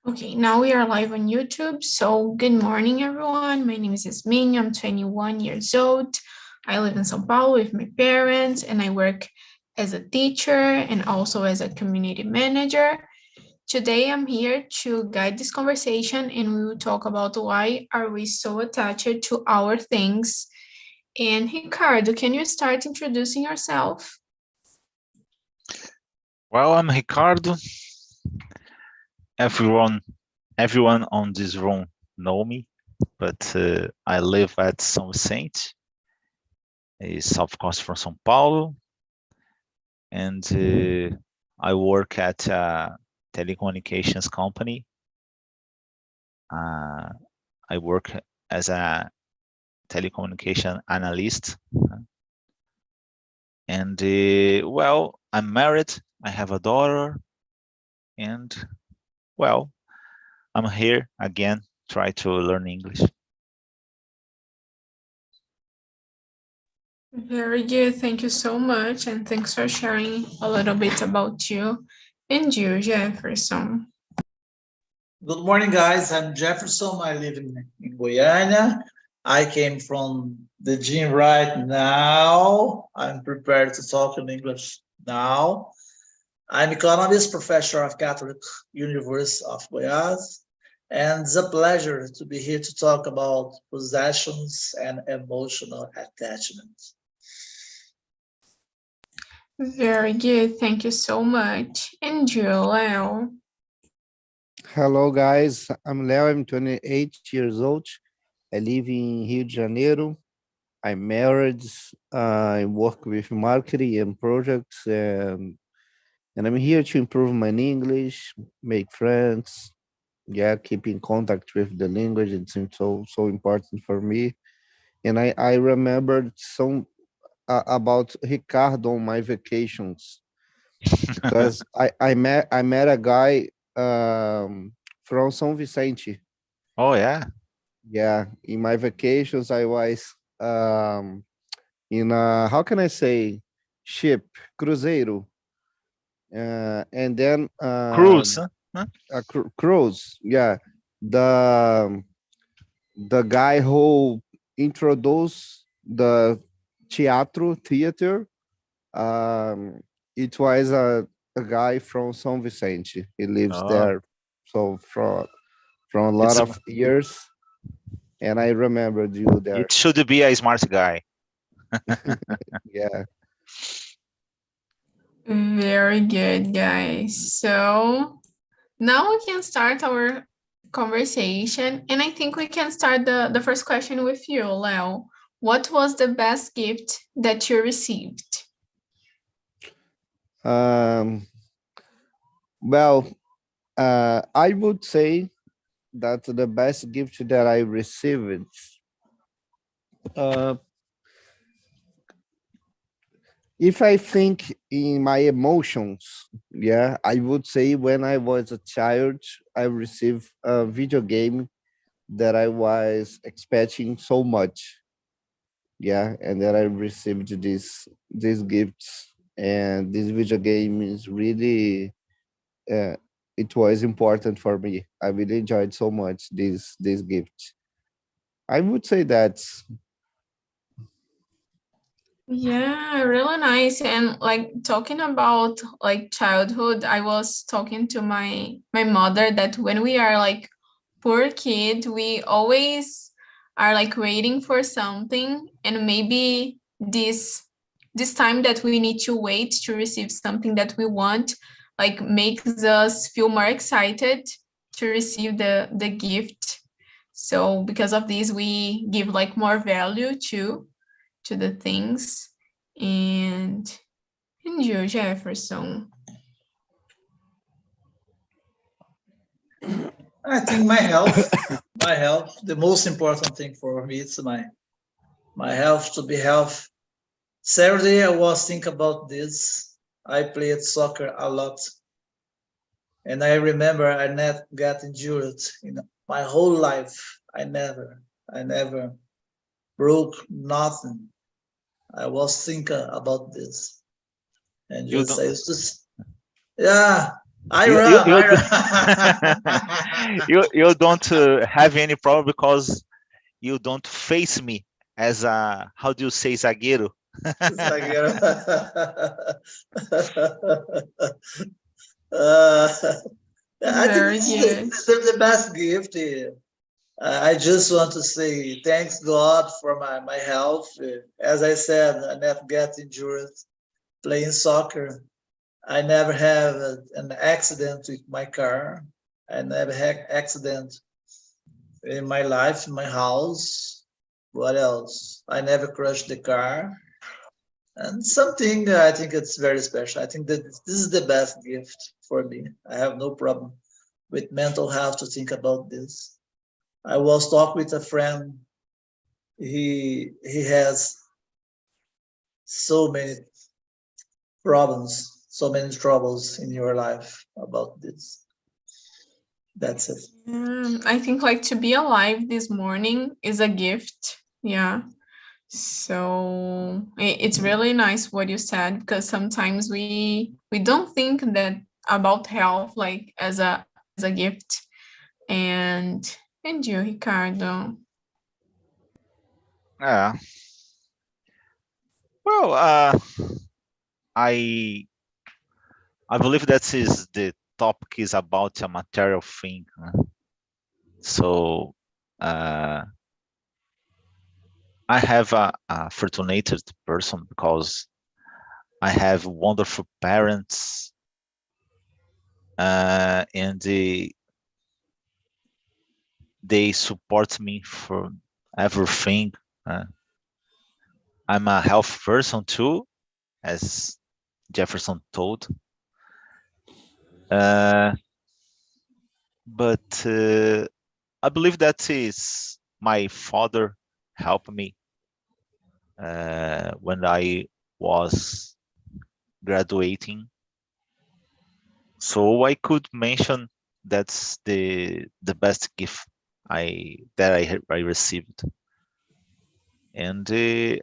Okay, now we are live on YouTube. So good morning, everyone. My name is Yasmin. I'm 21 years old. I live in São Paulo with my parents, and I work as a teacher and also as a community manager. Today, I'm here to guide this conversation, and we will talk about why are we so attached to our things. And Ricardo, can you start introducing yourself? Well, I'm Ricardo. Everyone on this room know me, but I live at São Vicente, south coast from São Paulo, and I work at a telecommunications company. I work as a telecommunication analyst, and well, I'm married. I have a daughter, and well, I'm here again, try to learn English. Very good. Thank you so much. And thanks for sharing a little bit about you and you, Jefferson. Good morning, guys. I'm Jefferson. I live in Goiânia. I came from the gym right now. I'm prepared to talk in English now. I'm economist, professor of Catholic University of Goiás, and it's a pleasure to be here to talk about possessions and emotional attachment. Very good. Thank you so much. And you, Leo. Hello, guys. I'm Leo. I'm 28 years old. I live in Rio de Janeiro. I'm married. I work with marketing and projects, and I'm here to improve my English, make friends, keep in contact with the language. It's so important for me. And I remembered some about Ricardo on my vacations because I met a guy from São Vicente. Oh yeah. Yeah, in my vacations I was in a, how can I say, ship, cruzeiro, and then Cruise, huh? a cruise. Yeah, the guy who introduced the theater, it was a guy from São Vicente. He lives there, so from a lot of years, and I remembered you there. It should be a smart guy. Yeah. Very good, guys. So now we can start our conversation, and I think we can start the first question with you, Leo. What was the best gift that you received? Well, I would say that the best gift that I received, if I think in my emotions, I would say when I was a child, I received a video game that I was expecting so much. And that I received these gifts, and this video game is really, it was important for me. I really enjoyed so much this gift. I would say that. Yeah, really nice. And like talking about like childhood, I was talking to my mother that when we are like poor kid, we always are like waiting for something, and maybe this time that we need to wait to receive something that we want like makes us feel more excited to receive the gift. So because of this, we give like more value to the things. And you, Jefferson. I think my health, the most important thing for me is my health, to be healthy. Saturday, I was thinking about this. I played soccer a lot. And I remember I never got injured in my whole life. I never broke nothing. I was thinking about this. And just I used to, I You you run, you, I run. you don't have any problem because you don't face me as a, how do you say, zagueiro? Zagueiro. uh, I think Very this is good. the best gift. I just want to say thanks God for my health. As I said, I never get injured playing soccer. I never have an accident with my car. I never had accident in my life, in my house. What else? I never crashed the car. And something I think it's very special. I think that this is the best gift for me. I have no problem with mental health to think about this. I was talking with a friend. He has so many problems, so many troubles in your life about this. That's it. I think like to be alive this morning is a gift. Yeah. So it's really nice what you said, because sometimes we don't think that about health like as a gift. And you, Ricardo. Yeah. Well, I I believe that is the topic is about a material thing. So I have a fortunate person because I have wonderful parents, and they support me for everything. Uh, I'm a health person too, as Jefferson told. Uh, but I believe that is my father helped me when I was graduating. So I could mention that's the best gift I received. And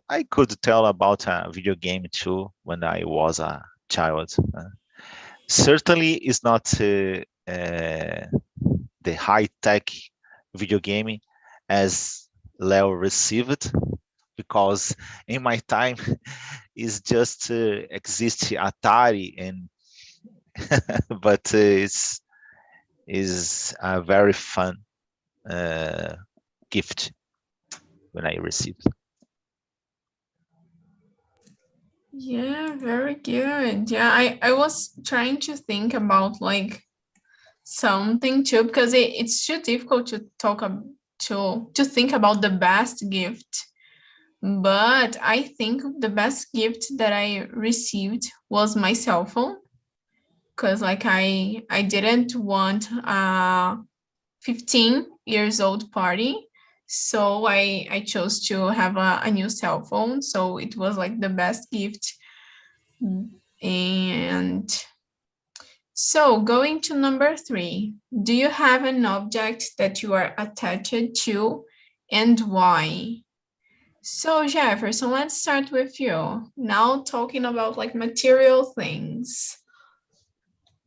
I could tell about a video game too when I was a child. Certainly, it's not the high tech video game as Leo received, because in my time it's just exist Atari, and but it's is a very fun gift when I received. Yeah, very good. Yeah, I was trying to think about like something too, because it's too difficult to to think about the best gift. But I think the best gift that I received was my cell phone, because like I didn't want a 15 years old party, so I chose to have a new cell phone. So it was like the best gift. And so going to number 3, do you have an object that you are attached to, and why? So Jefferson, let's start with you. Now talking about like material things.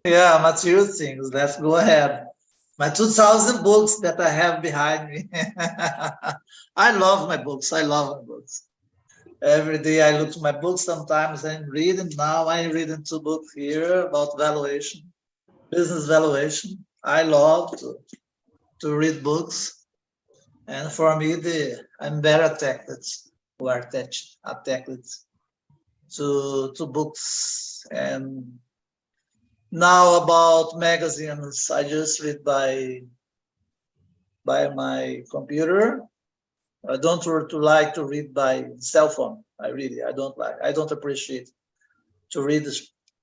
Yeah, material things. Let's go ahead. My 2,000 books that I have behind me. I love my books. I love my books. Every day I look to my books. Sometimes I'm reading. Now I'm reading 2 books here about valuation, business valuation. I love to read books. And for me, I'm very attached or attached to books. And now about magazines, I just read by my computer. I don't like to read by cell phone. I don't like. I don't appreciate to read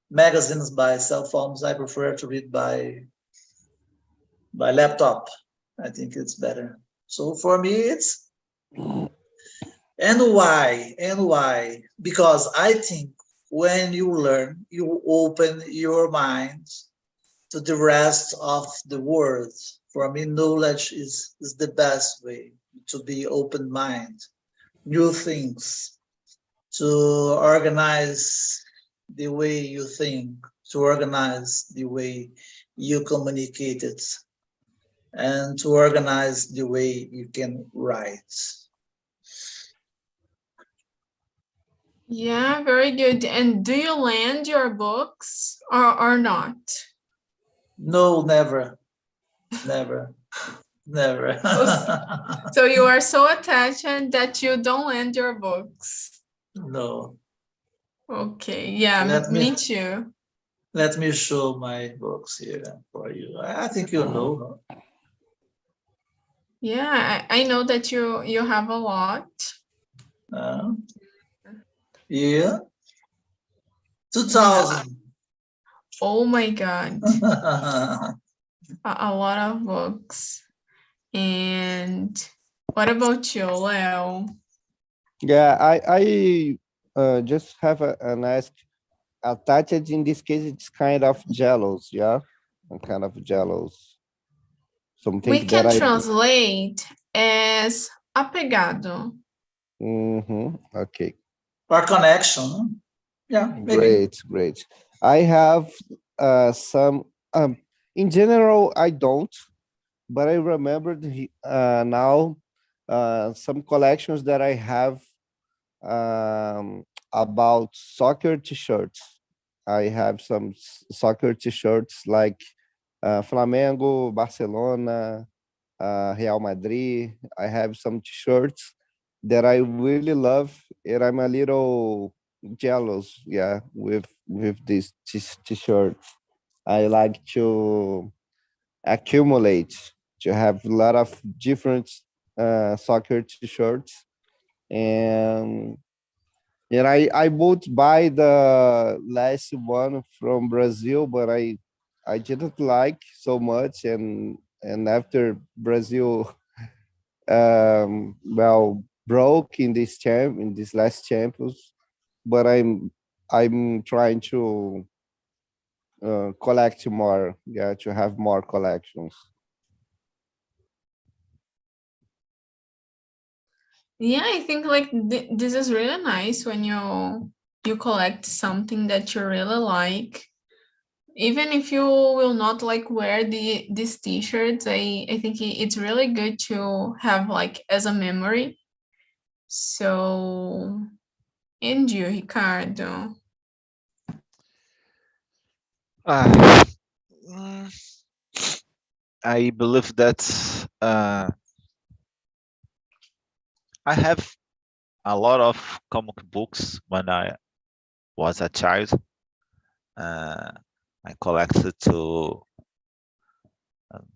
magazines by cell phones. I prefer to read by laptop. I think it's better. So for me, it's and why? And why? Because I think when you learn, you open your mind to the rest of the world. For me, knowledge is the best way to be open mind, new things, to organize the way you think, to organize the way you communicate it, and to organize the way you can write. Yeah, very good. And do you lend your books or not? No, never, never, never. So you are so attached that you don't lend your books. No. Okay, yeah, me too. Let me show my books here for you. I think you know. Yeah, I know that you have a lot. Yeah. 2000. Oh my God. A lot of books. And what about you, Leo? Yeah, I just have an ask. Attached in this case, it's kind of jealous. Yeah, I'm kind of jealous. Something We that can I. translate as apegado. Okay. Or connection. Yeah, maybe. Great. I have some. In general, I don't, but I remembered now some collections that I have about soccer t-shirts. I have some soccer t-shirts like Flamengo, Barcelona, Real Madrid. I have some t-shirts that I really love, and I'm a little jealous, yeah, with these t-shirts. I like to accumulate, to have a lot of different soccer t-shirts, and I would buy the last one from Brazil, but I didn't like so much, and after Brazil well broke in this last champions, but I'm trying to collect more, yeah, to have more collections. Yeah, I think like this is really nice when you collect something that you really like. Even if you will not like wear these t-shirts, I think it's really good to have like as a memory. So, and you, Ricardo? Mm, I believe that I have a lot of comic books when I was a child. I collected to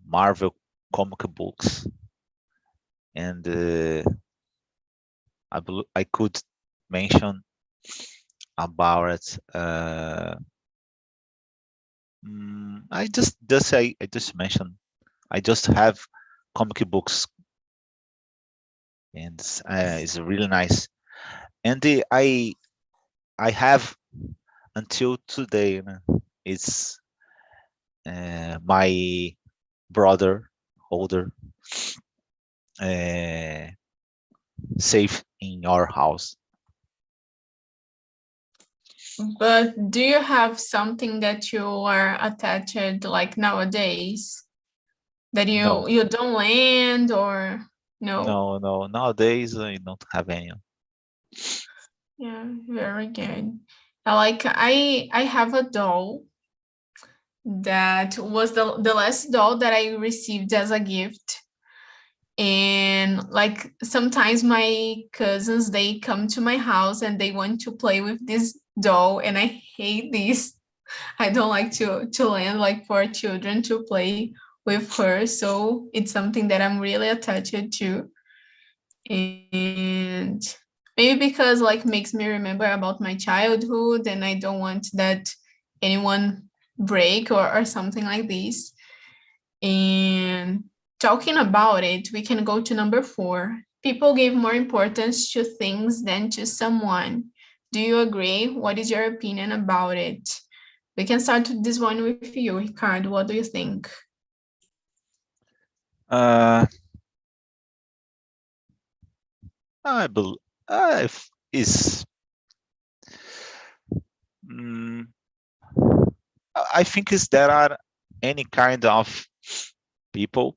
Marvel comic books, and I could mention about I just mentioned I just have comic books, and it's really nice. And I have until today. It's my brother older uh, safe in our house. But do you have something that you are attached like nowadays that No, you don't lend or no? no. Nowadays I don't have any. Yeah, very good. I have a doll that was the last doll that I received as a gift. And like sometimes my cousins they come to my house and they want to play with this doll and I hate this. I don't like to lend like for children to play with her. So it's something that I'm really attached to. And maybe because like makes me remember about my childhood and I don't want that anyone break or something like this. And talking about it, we can go to number 4. People give more importance to things than to someone. Do you agree? What is your opinion about it? We can start this one with you, Ricardo. What do you think? Uh, I believe is mm, I think is there are any kind of people.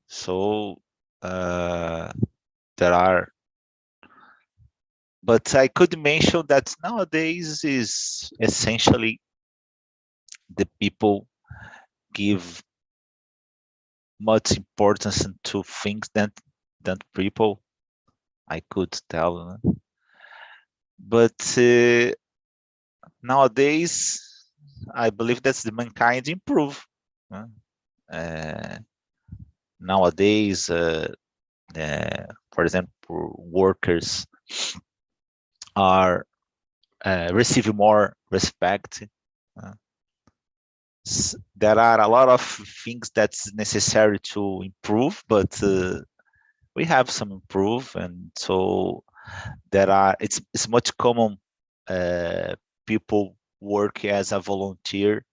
So there are, but I could mention that nowadays is essentially the people give much importance to things than people. I could tell, but nowadays I believe that's the mankind improve. Uh, Nowadays, for example, workers are receive more respect. Uh, there are a lot of things that's necessary to improve, but we have some improve, and so there are. It's much common. People work as a volunteer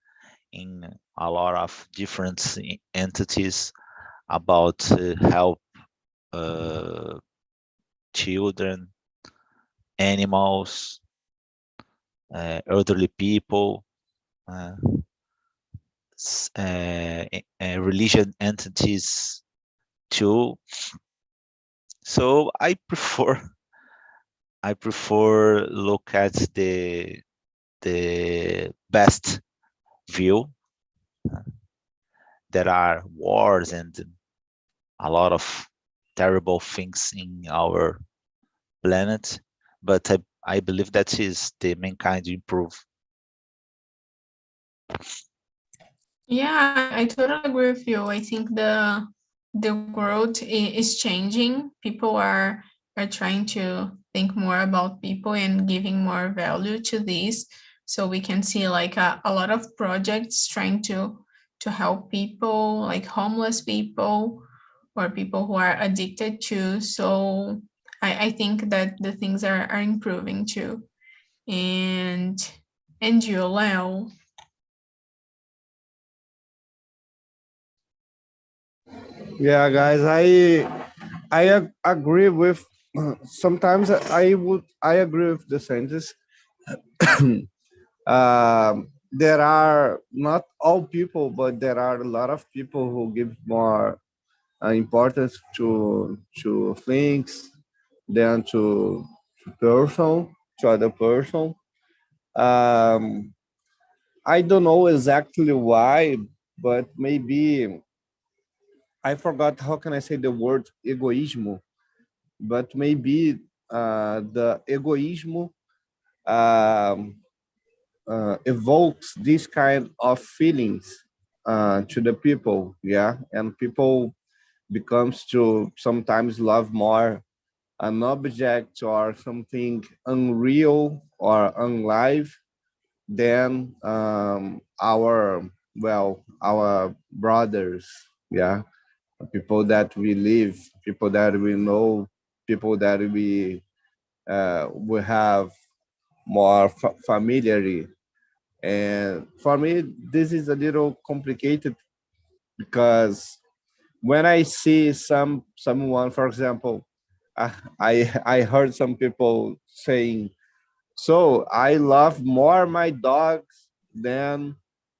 in a lot of different entities about help children, animals, elderly people, uh, religion entities too. So I prefer look at the best view. There are wars and a lot of terrible things in our planet, but I believe that is the mankind improve. Yeah, I totally agree with you. I think the world is changing. People are trying to think more about people and giving more value to this. So we can see like a lot of projects trying to help people, like homeless people or people who are addicted to. So I think that the things are improving too. And you, Leo. Yeah, guys, agree with. Sometimes I agree with the sentence. There are not all people, but there are a lot of people who give more importance to things than to person to other person. Um, I don't know exactly why, but maybe I forgot how can I say the word egoismo, but maybe the egoismo um, evokes this kind of feelings to the people, yeah, and people becomes to sometimes love more an object or something unreal or unlive than our brothers, yeah, people that we live, people that we know, people that we have more familiarity. And for me, this is a little complicated because when I see someone, for example, I heard some people saying, "So I love more my dogs than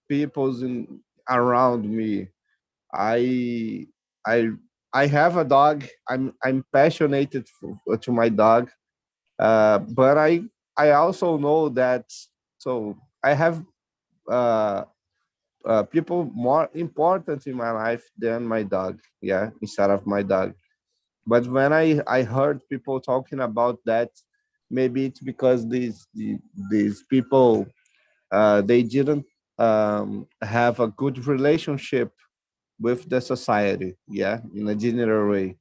people's around me. I I I have a dog. I'm passionate to my dog, but I also know that so I have uh, people more important in my life than my dog. Yeah, instead of my dog. But when I heard people talking about that, maybe it's because these people they didn't have a good relationship with the society, yeah, in a general way.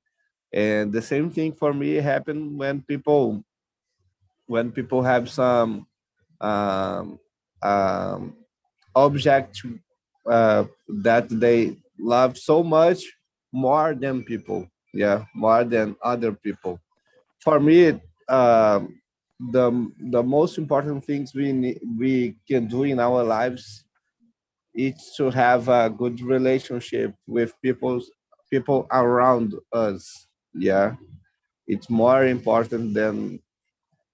And the same thing for me happened when people have some um, um, object that they love so much more than people, yeah, more than other people. For me, the most important things we can do in our lives is to have a good relationship with people around us. Yeah, it's more important than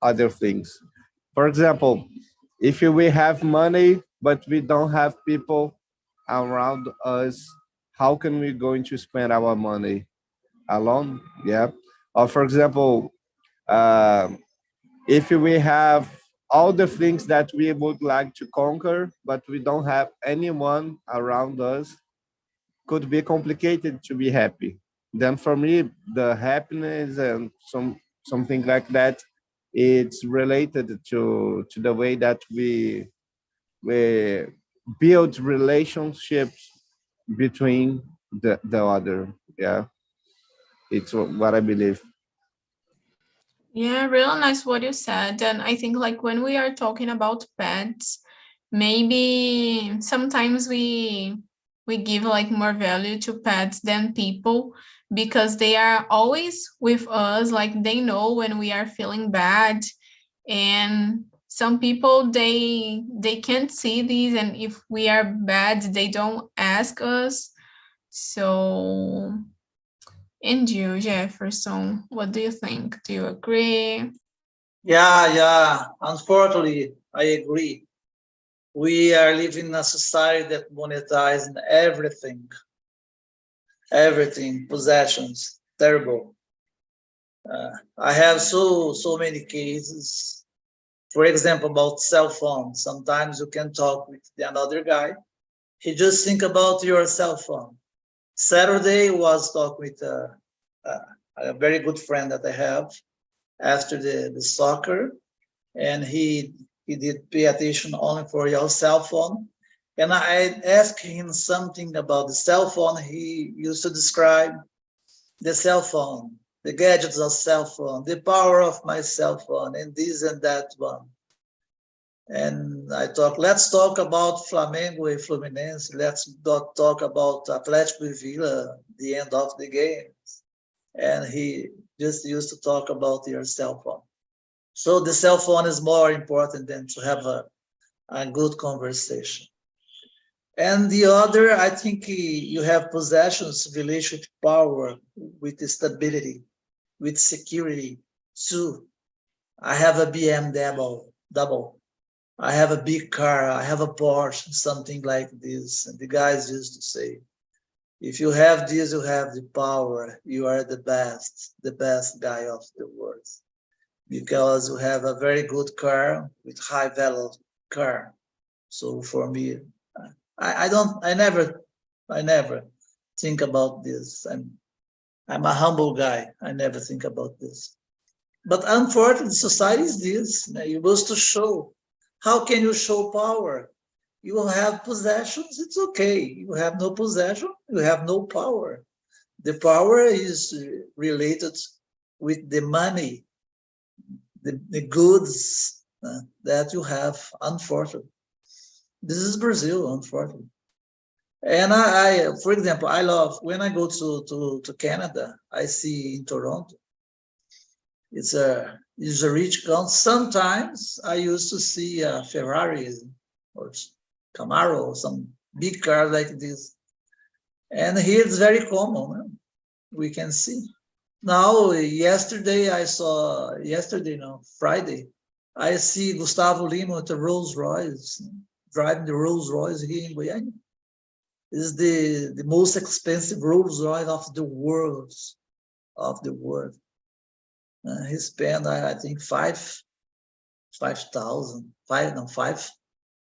other things. For example, If we have money, but we don't have people around us, how can we going to spend our money? Alone? Yeah. Or for example, if we have all the things that we would like to conquer, but we don't have anyone around us, could be complicated to be happy. Then for me, the happiness and something like that, it's related to the way that we build relationships between the other. Yeah, it's what I believe. Yeah, real nice what you said. And I think like when we are talking about pets, maybe sometimes we give like more value to pets than people because they are always with us, like they know when we are feeling bad. And some people they can't see these, and if we are bad, they don't ask us. So, and you, Jefferson, what do you think? Do you agree? Yeah. Unfortunately, I agree. We are living in a society that monetizes everything, possessions, terrible. I have so many cases. For example, about cell phone. Sometimes you can talk with another guy. He just think about your cell phone. Saturday was talk with a very good friend that I have after the soccer, and he did pay attention only for your cell phone. And I asked him something about the cell phone. He used to describe the cell phone, the gadgets of cell phone, the power of my cell phone, and this and that one. And I thought, let's talk about Flamengo and Fluminense. Let's not talk about Atlético Villa, the end of the game. And he just used to talk about your cell phone. So the cell phone is more important than to have a good conversation. And the other, I think you have possessions, relationship power with stability, with security too. I have a double. I have a big car. I have a Porsche, something like this. And the guys used to say, if you have this, you have the power. You are the best guy of the world. Because you have a very good car with high value car. So for me, I never think about this. I'm a humble guy. I never think about this. But unfortunately, society is this. You supposed to show. How can you show power? You have possessions, it's okay. You have no possession, you have no power. The power is related with the money, the goods that you have, unfortunately. This is Brazil, unfortunately. And for example, I love when I go to Canada, I see in Toronto, it's a rich country. Sometimes I used to see a Ferrari or Camaro or some big car like this. And here it's very common. We can see. Now, Friday, I see Gustavo Lima with a Rolls Royce, driving the Rolls Royce here in Goiânia. It's the most expensive Rolls Royce of the world. He spent, I think, 5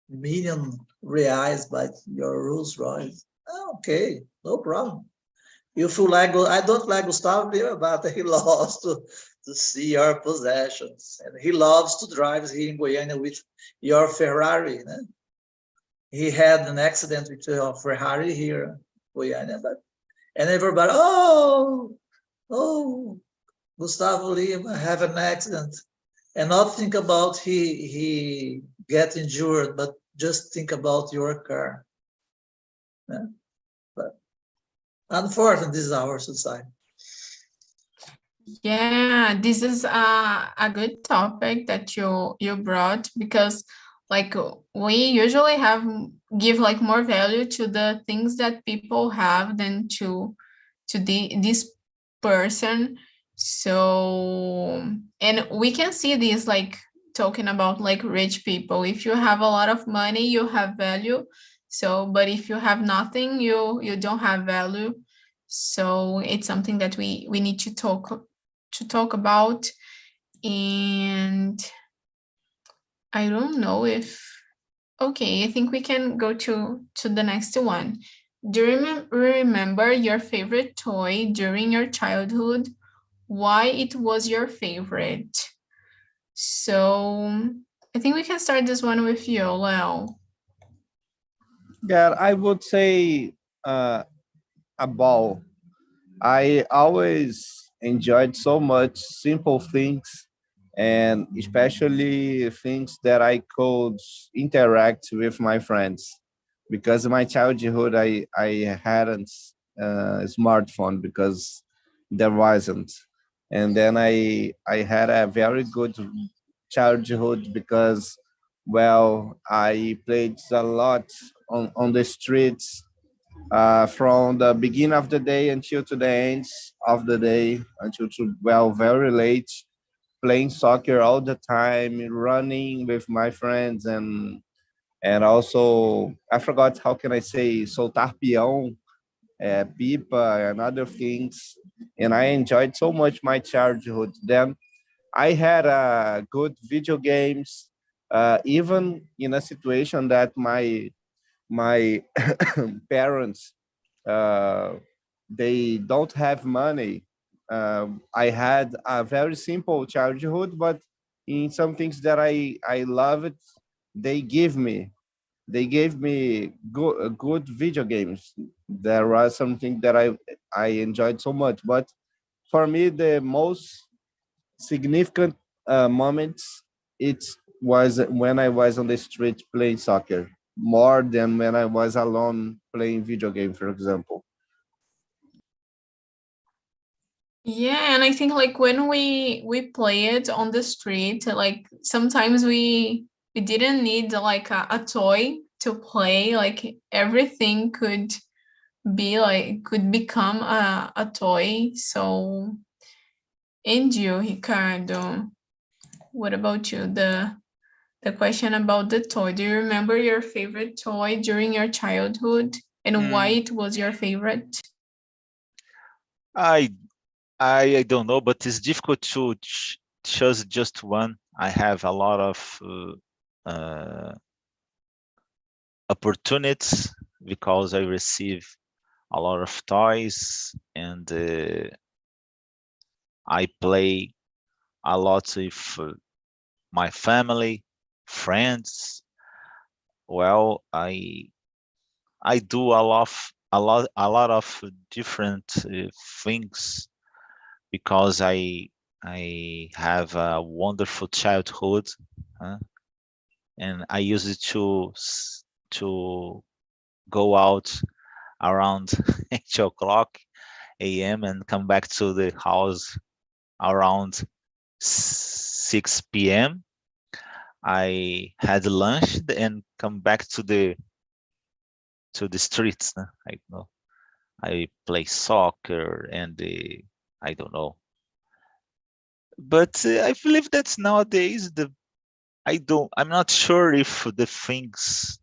million reais by your Rolls Royce. Okay, no problem. If you like, I don't like Gustavo Lima, but he loves to see your possessions. And he loves to drive here in Goiânia with your Ferrari. He had an accident with your Ferrari here in Goiânia, and everybody, Gustavo Lima have an accident. And not think about he get injured, but just think about your car. Yeah? But unfortunately, this is our society. Yeah, this is a good topic that you brought, because like we usually give like more value to the things that people have than to this person. So, and we can see this like talking about like rich people. If you have a lot of money, you have value. So, but if you have nothing, you don't have value. So it's something that we need to talk about. And I don't know if, okay, I think we can go to the next one. Do you remember your favorite toy during your childhood? Why it was your favorite? So I think we can start this one with you, Leo. Yeah, I would say a ball. I always enjoyed so much simple things, and especially things that I could interact with my friends. Because in my childhood, I hadn't a smartphone because there wasn't, and then I had a very good childhood because, well, I played a lot on the streets from the beginning of the day until to the end of the day, until to, well, very late, playing soccer all the time, running with my friends, and also I forgot how can I say soltar peão, pipa, and other things. And I enjoyed so much my childhood. Then I had good video games, even in a situation that my parents uh, they don't have money. I had a very simple childhood, but in some things that I love it, they give me they gave me good video games. There was something that I enjoyed so much. But for me, the most significant moments it was when I was on the street playing soccer more than when I was alone playing video game, for example. Yeah, and I think like when we play it on the street, like sometimes we didn't need like a toy to play. Like everything be like could become a toy. So, and you, Ricardo, what about you? The question about the toy. Do you remember your favorite toy during your childhood and why Mm, it was your favorite? I I don't know, but it's difficult to choose just one. I have a lot of opportunities because I receive a lot of toys and I play a lot with my family, friends. Well, I do a lot of different things because I have a wonderful childhood, uh, and I used to go out around 8 o'clock a.m. and come back to the house around 6 p.m. I had lunch and come back to the streets. I know I play soccer and I don't know, but I believe that's nowadays the I'm not sure if the things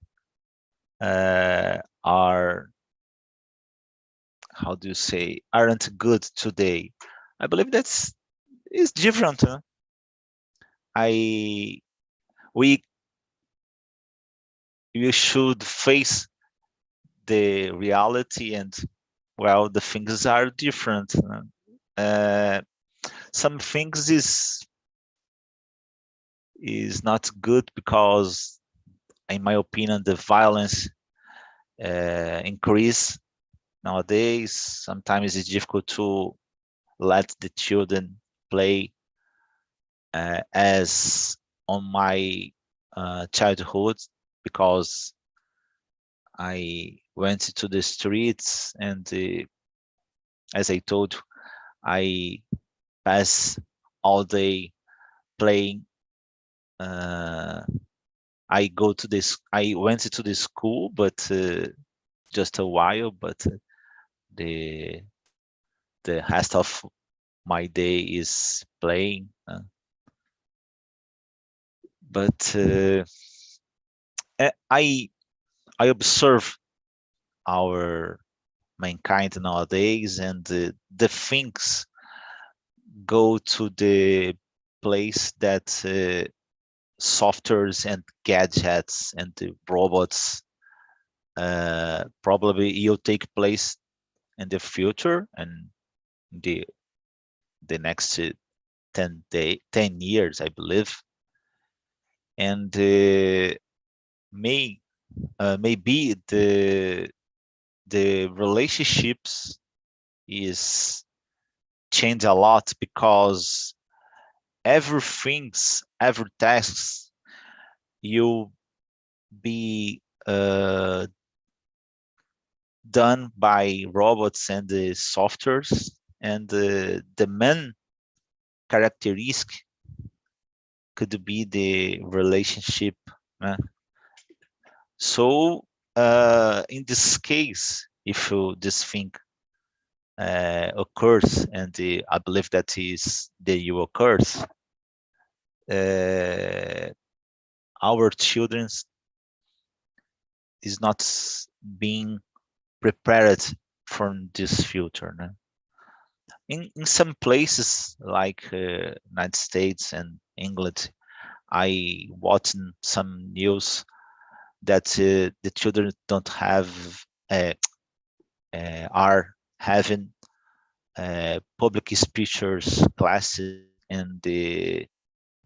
are, how do you say, aren't good today. I believe that's is different. I we you should face the reality and, well, the things are different. Uh, some things is not good because, in my opinion, the violence increase nowadays. Sometimes it's difficult to let the children play as on my childhood, because I went to the streets and, as I told you, I pass all day playing. Uh, I went to the school, but just a while. But the the rest of my day is playing. But I observe our mankind nowadays, and the things go to the place that softwares and gadgets and the robots probably will take place in the future and the next 10 years, I believe. And maybe the relationships is change a lot, because every tasks you be done by robots and the softwares, and the main characteristic could be the relationship. So in this case, if this thing occurs, and I believe that is the you occurs, our children is not being prepared for this future. No? In some places like United States and England, I watched some news that the children don't have are having public speakers classes and the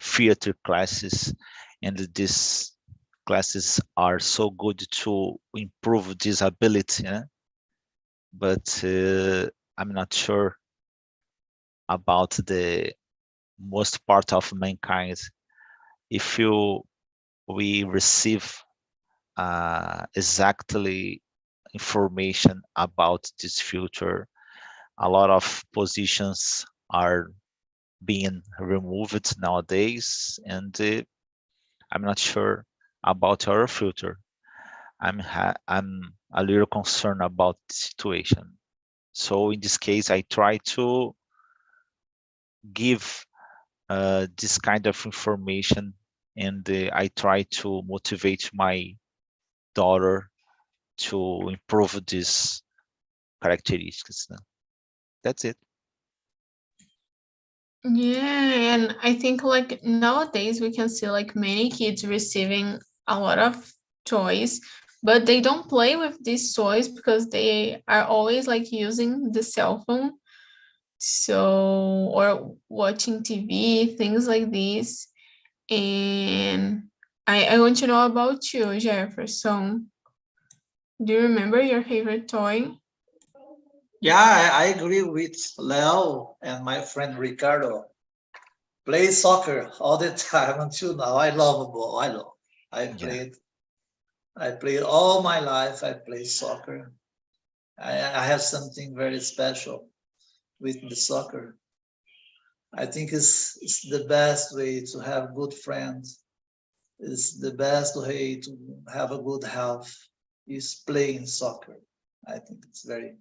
theater classes, and these classes are so good to improve this ability. But I'm not sure about the most part of mankind. If we receive exactly information about this future, a lot of positions are being removed nowadays, and I'm not sure about our future. I'm a little concerned about the situation. So in this case, I try to give this kind of information, and I try to motivate my daughter to improve these characteristics. That's it. Yeah, and I think like nowadays we can see like many kids receiving a lot of toys, but they don't play with these toys because they are always like using the cell phone. So, or watching TV, things like this. And I want to know about you, Jefferson. Do you remember your favorite toy? Yeah, I agree with Leo and my friend Ricardo. Play soccer all the time until now. I love ball. I love. I Yeah. played. I played all my life. I play soccer. I have something very special with the soccer. I think it's the best way to have good friends. It's the best way to have a good health is playing soccer. I think it's very.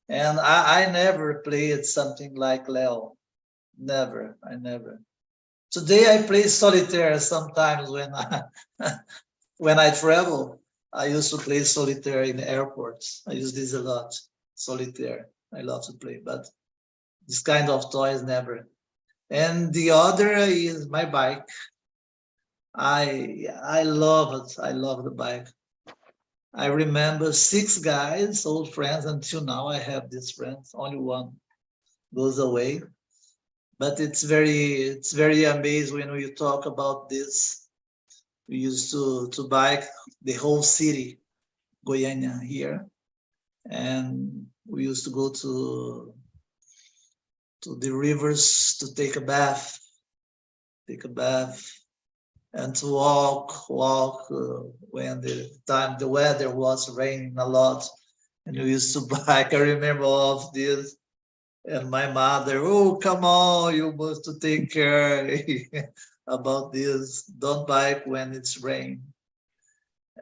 And I never played something like Leo. Never. I never. Today I play solitaire sometimes when when I travel. I used to play solitaire in airports. I use this a lot. Solitaire. I love to play, but this kind of toys never. And the other is my bike. I love it. I love the bike. I remember 6 guys, old friends. Until now, I have these friends. Only one goes away. But it's very amazing when we talk about this. We used to bike the whole city, Goiânia here, and we used to go to the rivers to take a bath, and to walk when the weather was raining a lot, and we used to bike. I remember all of this, and my mother, oh come on, you must to take care about this. Don't bike when it's rain,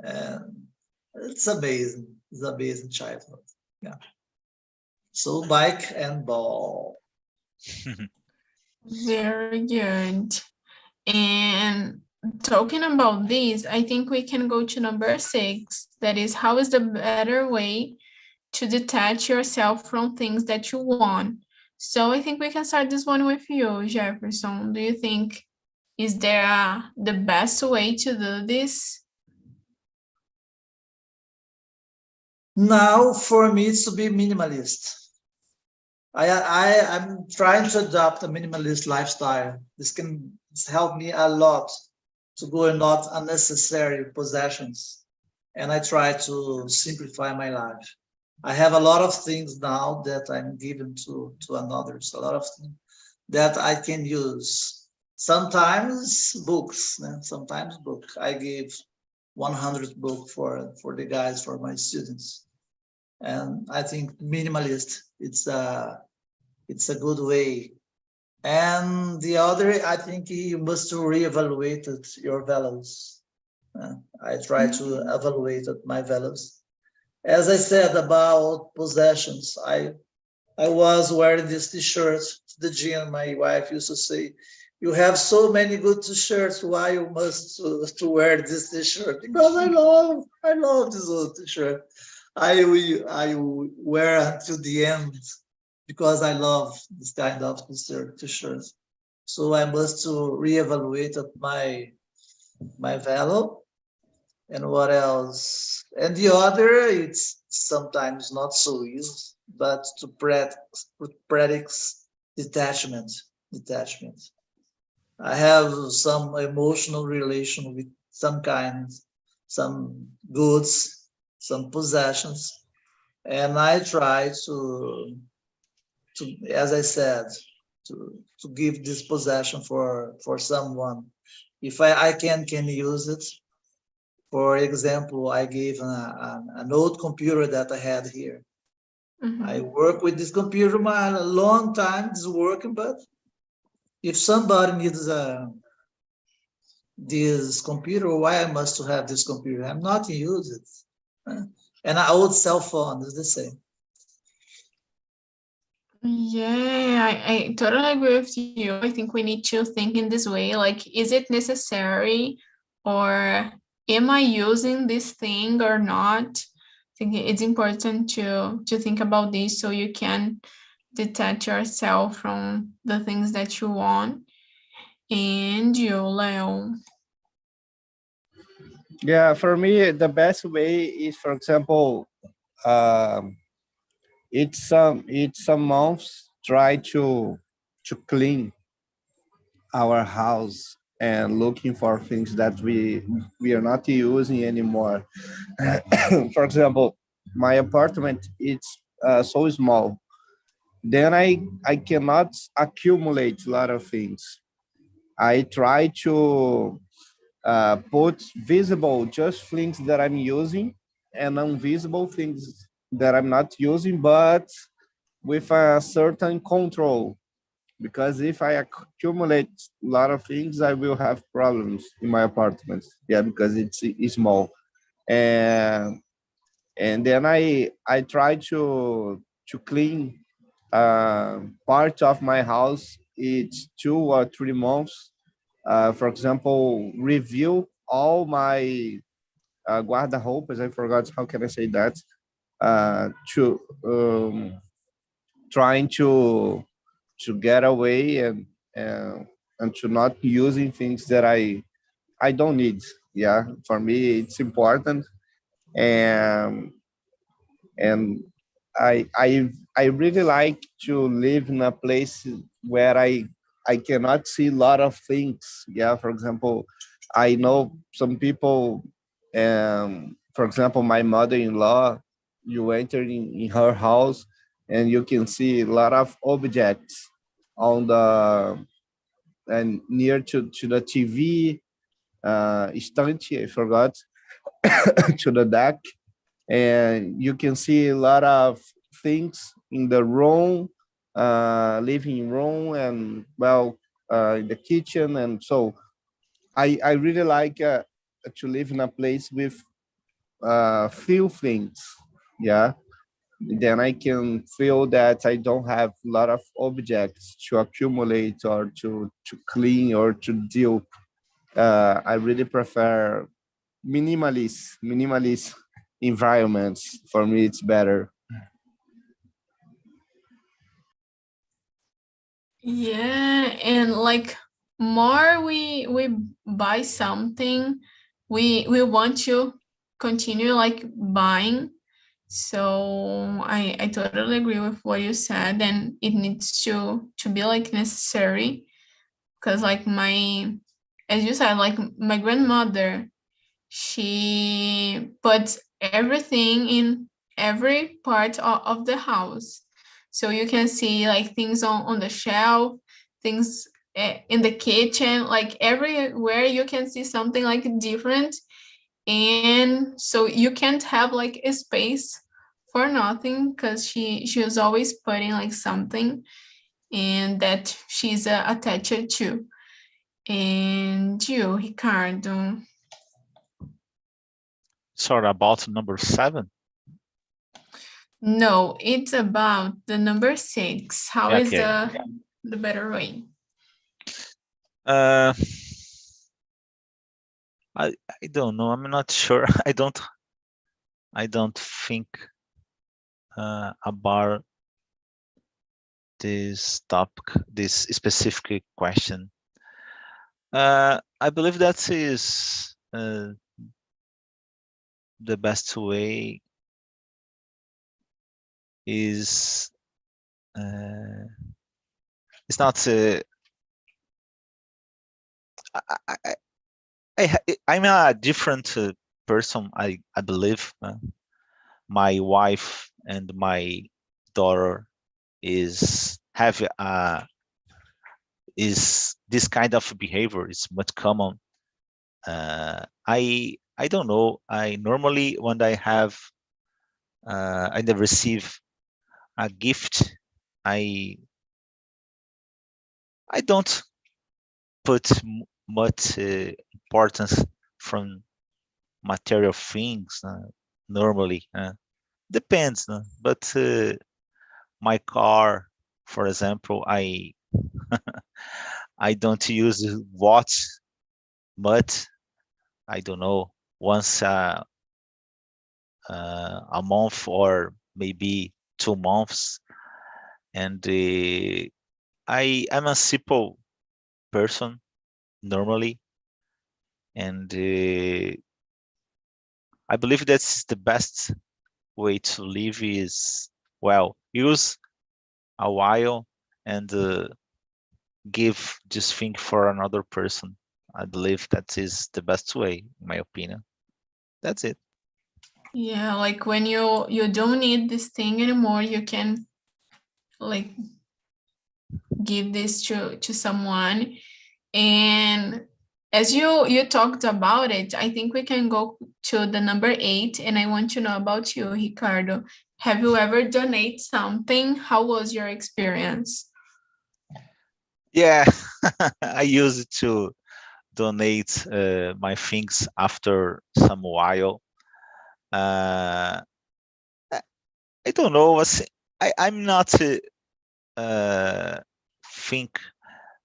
and it's amazing. It's amazing childhood. Yeah. So bike and ball. Very good. And talking about this, I think we can go to number 6. That is, how is the better way to detach yourself from things that you want? So I think we can start this one with you, Jefferson. Do you think is there the best way to do this? Now, for me, it's to be minimalist. I'm trying to adopt a minimalist lifestyle. This can help me a lot to go and not unnecessary possessions. And I try to simplify my life. I have a lot of things now that I'm giving to others, a lot of things that I can use. Sometimes books, sometimes book. I give 100 book for the guys, for my students. And I think minimalist, it's a good way. And the other, I think you must reevaluate your values. I try to evaluate my values. As I said about possessions, I was wearing this t-shirt to the gym. My wife used to say, "You have so many good t-shirts. Why you must to wear this t-shirt?" Because I love this old t-shirt. I wear until the end because I love this kind of t-shirts. So I must to reevaluate my value. And what else? And the other, it's sometimes not so easy, but to practice detachment. Detachment. I have some emotional relation with some kinds, some goods, some possessions, and I try to, as I said, to give this possession for someone. If I can use it. For example, I gave an old computer that I had here. I work with this computer a long time. It's working, but if somebody needs this computer, why I must have this computer? I'm not use it. And an old cell phone is the same. Yeah, I totally agree with you. I think we need to think in this way, like, is it necessary, or am I using this thing or not? I think it's important to think about this so you can detach yourself from the things that you want. And you, Leo. Yeah, for me, the best way is, for example, um, each some months try to clean our house and looking for things that we are not using anymore. For example, my apartment it's so small. Then I cannot accumulate a lot of things. I try to put visible just things that I'm using and invisible things that I'm not using, but with a certain control. Because if I accumulate a lot of things, I will have problems in my apartment. Yeah, because it's small, and and then I try to clean part of my house each 2 or 3 months. For example, review all my guarda-roupas. I forgot how can I say that. To trying to get away and to not using things that I don't need. Yeah, for me it's important, and and I really like to live in a place where I cannot see a lot of things. Yeah, for example, I know some people. For example, my mother-in-law, you enter in her house and you can see a lot of objects on the and near to the TV estante. I forgot to the deck, and you can see a lot of things in the room, living room, and well, in the kitchen. And so I really like to live in a place with few things. Yeah, then I can feel that I don't have a lot of objects to accumulate or to clean or to deal. I really prefer minimalist environments. For me, it's better. Yeah, and like more we buy something, we want to continue like buying. So I totally agree with what you said, and it needs to be like necessary because like my, as you said, like my grandmother, she puts everything in every part of the house. So you can see like things on the shelf, things in the kitchen, like everywhere you can see something like different. And so you can't have like a space for nothing because she was always putting like something and that she's attached to. And you, Ricardo? Sorry, about number 7. No, it's about the number 6. How is Okay. the better way? Uh, I don't know. I'm not sure. I don't think about this topic, this specific question. I believe that is the best way is it's not I, I'm a different person. I believe my wife and my daughter have is this kind of behavior is much common. I don't know. I normally when I receive a gift, I I don't put much importance from material things normally. Depends, but my car, for example, I don't use watch much. I don't know, once a month or maybe 2 months. And I am a simple person normally, and I believe that's the best way to live is, well, use a while and give this thing for another person. I believe that is the best way, in my opinion. That's it. Yeah, like when you don't need this thing anymore, you can like give this to someone. And as you talked about it, I think we can go to the number 8, and I want to know about you, Ricardo. Have you ever donate something? How was your experience? Yeah, I used to donate my things after some while. Uh, I I don't know. I'm not think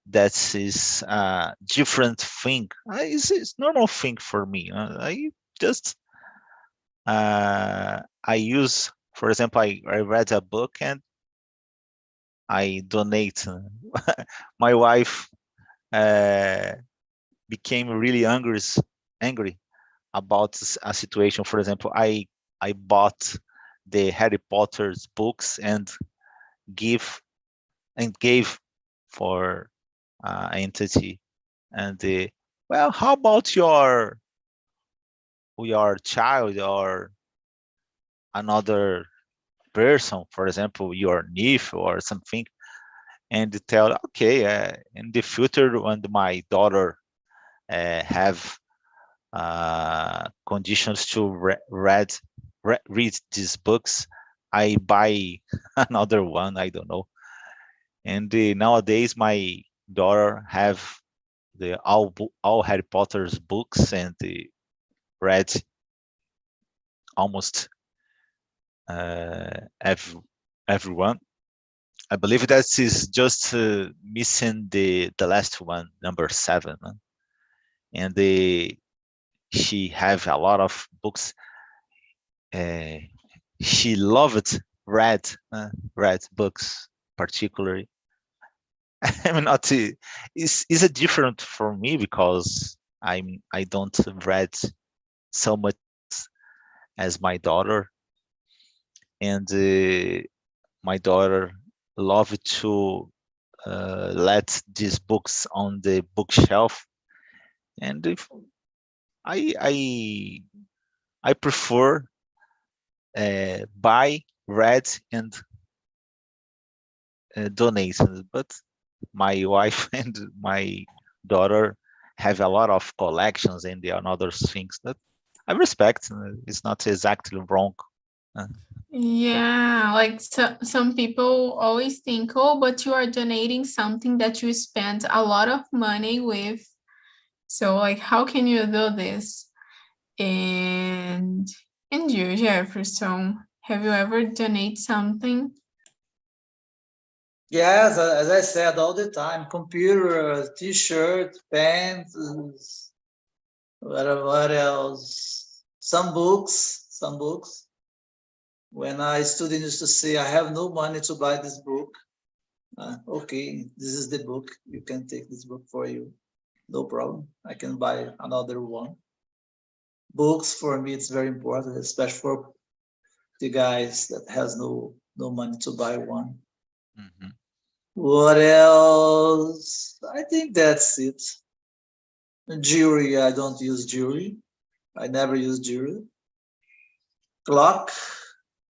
that is a different thing. It's normal thing for me. I just I use, for example, I read a book and I donate. My wife uh, became really angry about a situation. For example, I bought the Harry Potter's books and give gave for entity, and well, how about your child or another person, for example, your nephew or something, and tell, okay, in the future when my daughter have conditions to read these books, I buy another one. I don't know. And nowadays my daughter have the all Harry Potter's books and read almost every, everyone. I believe that is just missing the last one, number 7. and she have a lot of books. She loved read books particularly. I'm not. It's a different for me because I don't read so much as my daughter, and my daughter loved to let these books on the bookshelf, and if I I prefer buy, read, and donate. But my wife and my daughter have a lot of collections and there are other things that I respect. It's not exactly wrong. Uh, Yeah, like some people always think, oh, but you are donating something that you spent a lot of money with. So like how can you do this? And and you, Jefferson, have you ever donate something? Yes, as I said all the time, computer, t-shirt, pants, what else? Some books. When I student used to say, I have no money to buy this book. Okay, this is the book. You can take this book for you. No problem. I can buy another one. Books for me, it's very important, especially for the guys that has no money to buy one. mhm. What else? I think that's it. Jewelry, I don't use jewelry. I never use jewelry. Clock,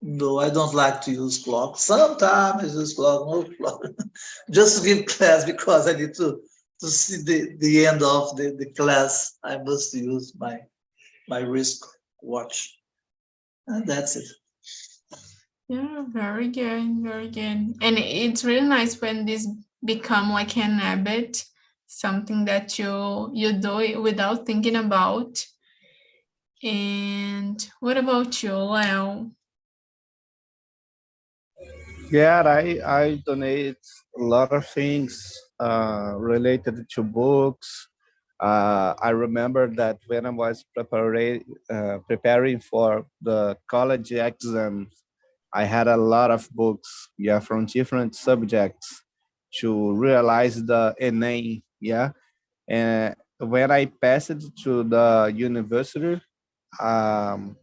no, I don't like to use clock. Sometimes I use clock, no clock. Just to give class because I need to see the end of the class. I must use my wrist watch. And that's it. Yeah, very good, very good. And it's really nice when this become like an habit, something that you do it without thinking about. And what about you, Leo? Yeah, I donate a lot of things related to books. I remember that when I was preparing for the college exams, I had a lot of books, yeah, from different subjects to realize the Enem, yeah. And when I passed to the university, um,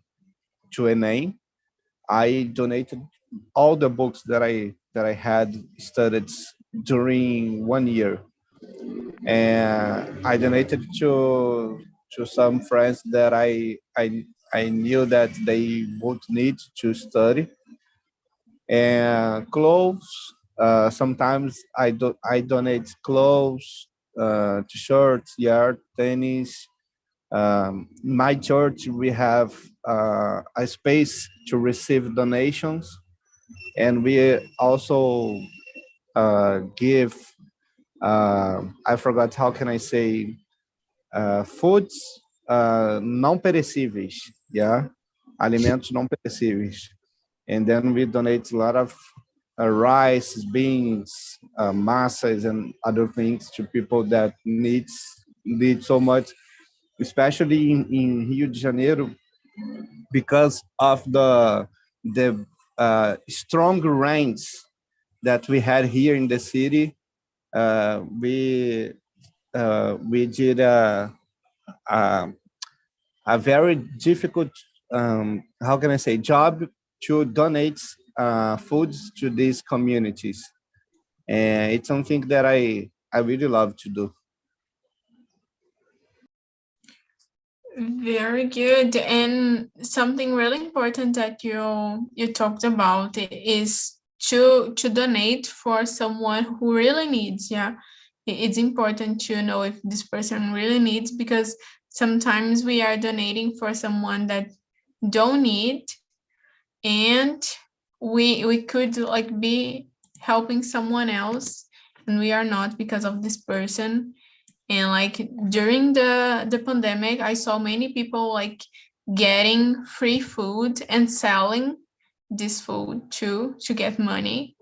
to Enem, I donated all the books that I had studied during 1 year, and I donated to some friends that I knew that they would need to study, and clothes. Sometimes I donate clothes, t-shirts, yeah, tennis. My church we have a space to receive donations, and we also give. I forgot how can I say foods não perecíveis, yeah, alimentos não perecíveis, and then we donate a lot of rice, beans, massas, and other things to people that need so much, especially in Rio de Janeiro, because of the strong rains that we had here in the city. We did a, a very difficult, how can I say, job to donate foods to these communities, and it's something that I really love to do. Very good. And something really important that you talked about is to donate for someone who really needs. Yeah. It's important to know if this person really needs, because sometimes we are donating for someone that don't need, and we could like be helping someone else, and we are not because of this person. And like during the pandemic, I saw many people like getting free food and selling this food too to get money.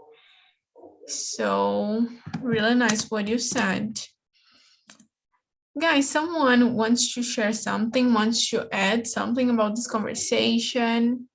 So really nice what you said. Guys, someone wants to share something, wants to add something about this conversation?